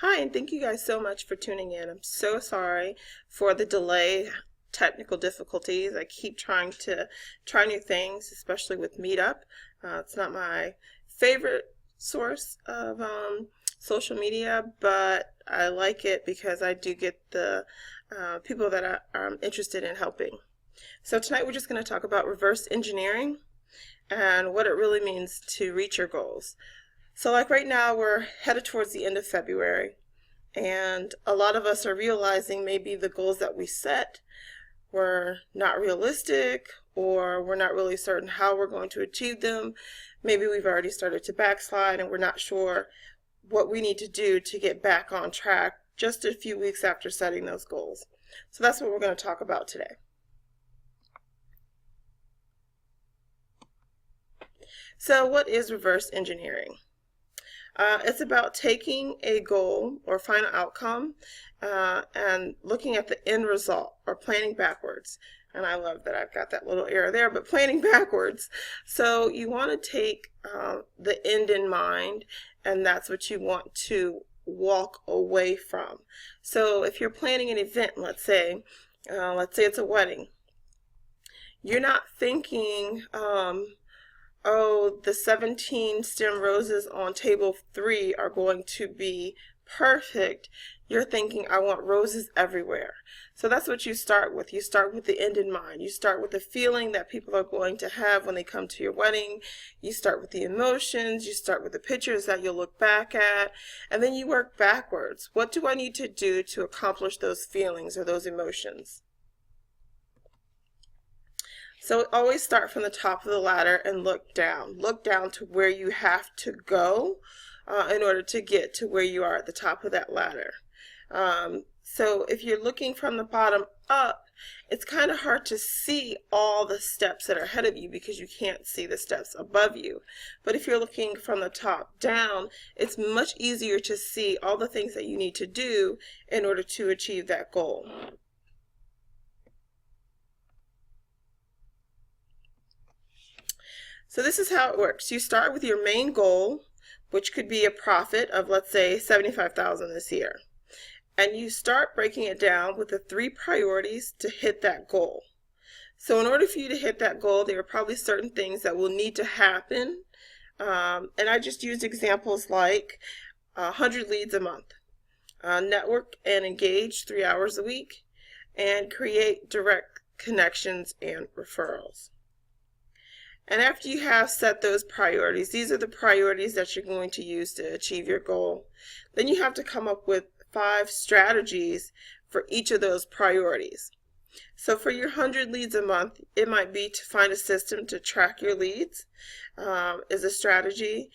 Hi, and thank you guys so much for tuning in. I'm so sorry for the delay, technical difficulties. I keep trying to try new things, especially with Meetup. It's not my favorite source of social media, but I like it because I do get the people that are interested in helping. So tonight we're just going to talk about reverse engineering and what it really means to reach your goals. So like right now we're headed towards the end of February, and a lot of us are realizing maybe the goals that we set were not realistic, or we're not really certain how we're going to achieve them. Maybe we've already started to backslide and we're not sure what we need to do to get back on track just a few weeks after setting those goals. So that's what we're going to talk about today. So what is reverse engineering? It's about taking a goal or final outcome and looking at the end result, or planning backwards. And I love that I've got that little error there, but planning backwards. So you want to take the end in mind, and that's what you want to walk away from. So if you're planning an event, let's say it's a wedding, you're not thinking, oh, the 17 stem roses on table 3 are going to be perfect. You're thinking, I want roses everywhere. So that's what you start with. You start with the end in mind. You start with the feeling that people are going to have when they come to your wedding. You start with the emotions. You start with the pictures that you'll look back at. And then you work backwards. What do I need to do to accomplish those feelings or those emotions? So always start from the top of the ladder and look down. Look down to where you have to go in order to get to where you are at the top of that ladder. So if you're looking from the bottom up, it's kind of hard to see all the steps that are ahead of you because you can't see the steps above you. But if you're looking from the top down, it's much easier to see all the things that you need to do in order to achieve that goal. So this is how it works. You start with your main goal, which could be a profit of, let's say, $75,000 this year. And you start breaking it down with the 3 priorities to hit that goal. So in order for you to hit that goal, there are probably certain things that will need to happen. And I just used examples like 100 leads a month, network and engage 3 hours a week, and create direct connections and referrals. And after you have set those priorities, these are the priorities that you're going to use to achieve your goal. Then you have to come up with 5 strategies for each of those priorities. So for your 100 leads a month, it might be to find a system to track your leads is a strategy.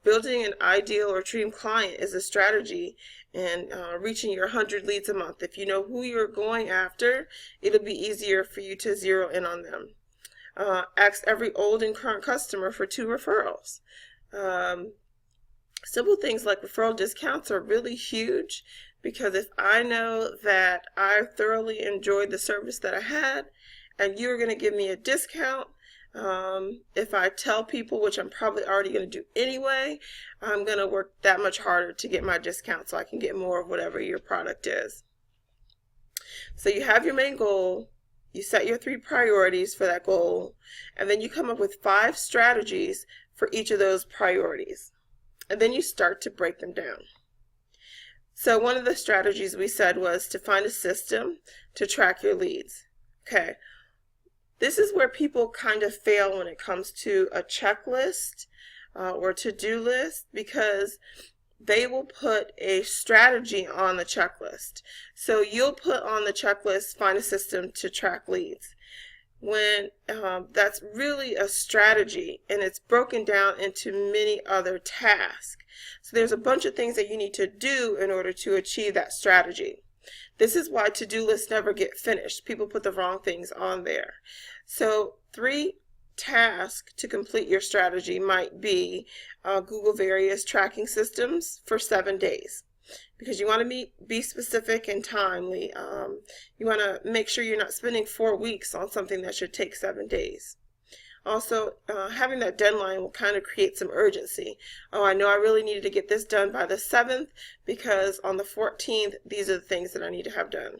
Building an ideal or dream client is a strategy, and reaching your 100 leads a month. If you know who you're going after, it'll be easier for you to zero in on them. Ask every old and current customer for 2 referrals. Simple things like referral discounts are really huge, because if I know that I thoroughly enjoyed the service that I had and you're going to give me a discount, if I tell people, which I'm probably already going to do anyway, I'm going to work that much harder to get my discount so I can get more of whatever your product is. So you have your main goal. You set your 3 priorities for that goal, and then you come up with 5 strategies for each of those priorities. And then you start to break them down. So one of the strategies we said was to find a system to track your leads. Okay, this is where people kind of fail when it comes to a checklist or to-do list, because they will put a strategy on the checklist. So you'll put on the checklist, find a system to track leads, when that's really a strategy, and it's broken down into many other tasks. So there's a bunch of things that you need to do in order to achieve that strategy. This is why to-do lists never get finished. People put the wrong things on there. So 3 task to complete your strategy might be Google various tracking systems for 7 days, because you want to be specific and timely. You want to make sure you're not spending 4 weeks on something that should take 7 days. Also, having that deadline will kind of create some urgency. Oh, I know I really needed to get this done by the 7th because on the 14th, these are the things that I need to have done.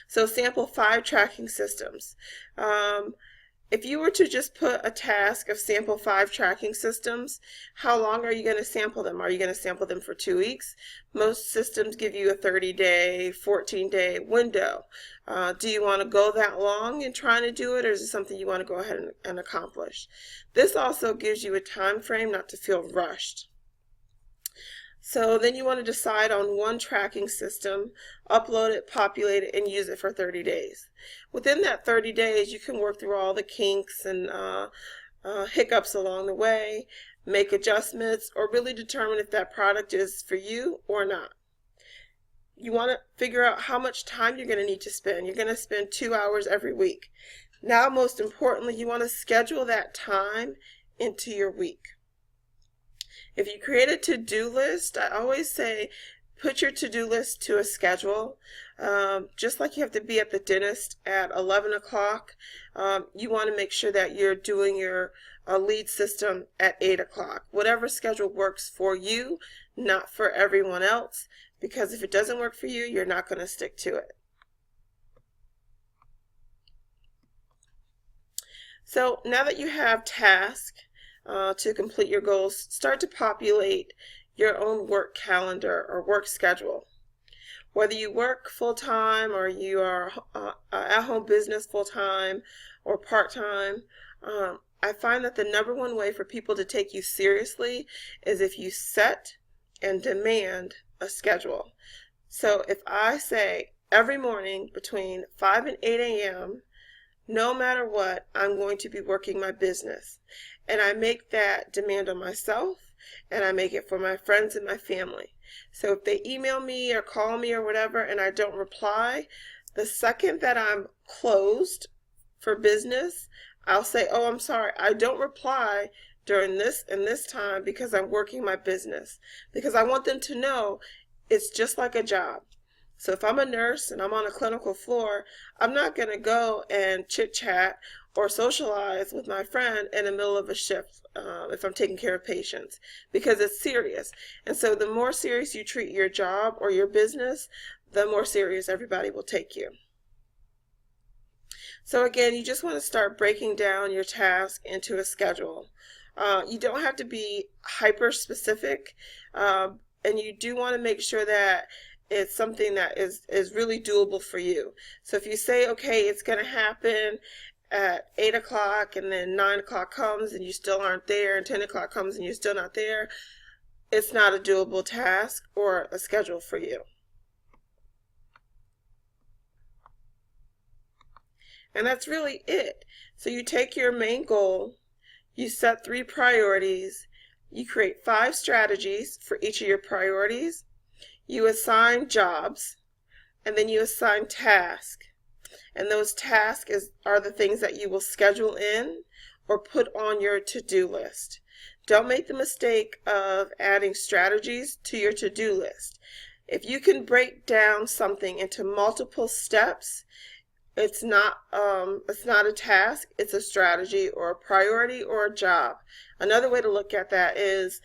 So sample 5 tracking systems. If you were to just put a task of sample 5 tracking systems, how long are you going to sample them? Are you going to sample them for 2 weeks? Most systems give you a 30-day, 14-day window. Do you want to go that long in trying to do it, or is it something you want to go ahead and accomplish? This also gives you a time frame not to feel rushed. So then you want to decide on one tracking system, upload it, populate it, and use it for 30 days. Within that 30 days, you can work through all the kinks and hiccups along the way, make adjustments, or really determine if that product is for you or not. You want to figure out how much time you're going to need to spend. You're going to spend 2 hours every week. Now, most importantly, you want to schedule that time into your week. If you create a to-do list, I always say put your to-do list to a schedule. Just like you have to be at the dentist at 11 o'clock, you want to make sure that you're doing your lead system at 8 o'clock. Whatever schedule works for you, not for everyone else, because if it doesn't work for you, you're not going to stick to it. So now that you have tasks, to complete your goals, start to populate your own work calendar or work schedule. Whether you work full-time or you are at-home business full-time or part-time, I find that the #1 way for people to take you seriously is if you set and demand a schedule. So if I say every morning between 5 and 8 a.m., no matter what, I'm going to be working my business. And I make that demand on myself, and I make it for my friends and my family. So if they email me or call me or whatever and I don't reply, the second that I'm closed for business, I'll say, oh, I'm sorry, I don't reply during this and this time because I'm working my business. Because I want them to know it's just like a job. So if I'm a nurse and I'm on a clinical floor, I'm not going to go and chit-chat or socialize with my friend in the middle of a shift if I'm taking care of patients, because it's serious. And so the more serious you treat your job or your business, the more serious everybody will take you. So again, you just want to start breaking down your task into a schedule. You don't have to be hyper specific, and you do want to make sure that it's something that is really doable for you. So if you say, okay, it's going to happen at 8 o'clock and then 9 o'clock comes and you still aren't there, and 10 o'clock comes and you're still not there, it's not a doable task or a schedule for you. And that's really it. So you take your main goal, you set 3 priorities, you create 5 strategies for each of your priorities, you assign jobs, and then you assign tasks. And those tasks are the things that you will schedule in or put on your to-do list. Don't make the mistake of adding strategies to your to-do list. If you can break down something into multiple steps, it's not a task, it's a strategy or a priority or a job. Another way to look at that is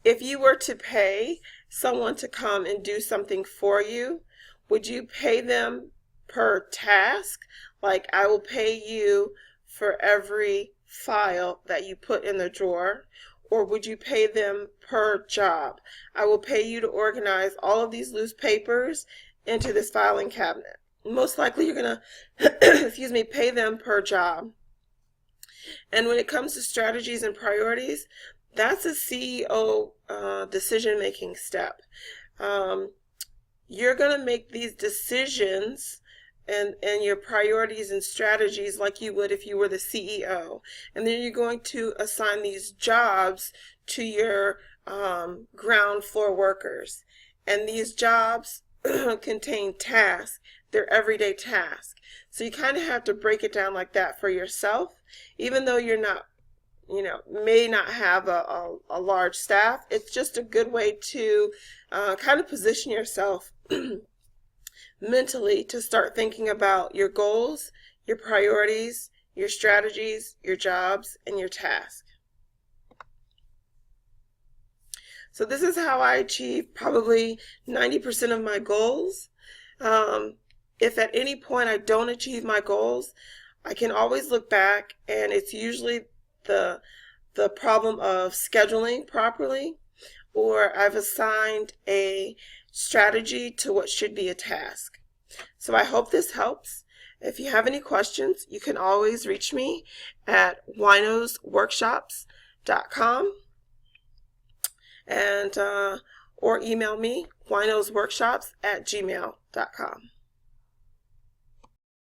if you were to pay someone to come and do something for you, would you pay them per task? Like, I will pay you for every file that you put in the drawer? Or would you pay them per job? I will pay you to organize all of these loose papers into this filing cabinet. Most likely you're going to pay them per job. And when it comes to strategies and priorities, that's a CEO decision-making step. You're going to make these decisions and your priorities and strategies like you would if you were the CEO. And then you're going to assign these jobs to your ground floor workers. And these jobs contain tasks. They're everyday tasks. So you kind of have to break it down like that for yourself. Even though you're not, may not have a large staff, it's just a good way to kind of position yourself mentally to start thinking about your goals, your priorities, your strategies, your jobs, and your tasks. So this is how I achieve probably 90% of my goals. If at any point I don't achieve my goals, I can always look back, and it's usually the problem of scheduling properly, or I've assigned a strategy to what should be a task. So I hope this helps. If you have any questions, you can always reach me at winosworkshops.com and or email me winosworkshops@gmail.com.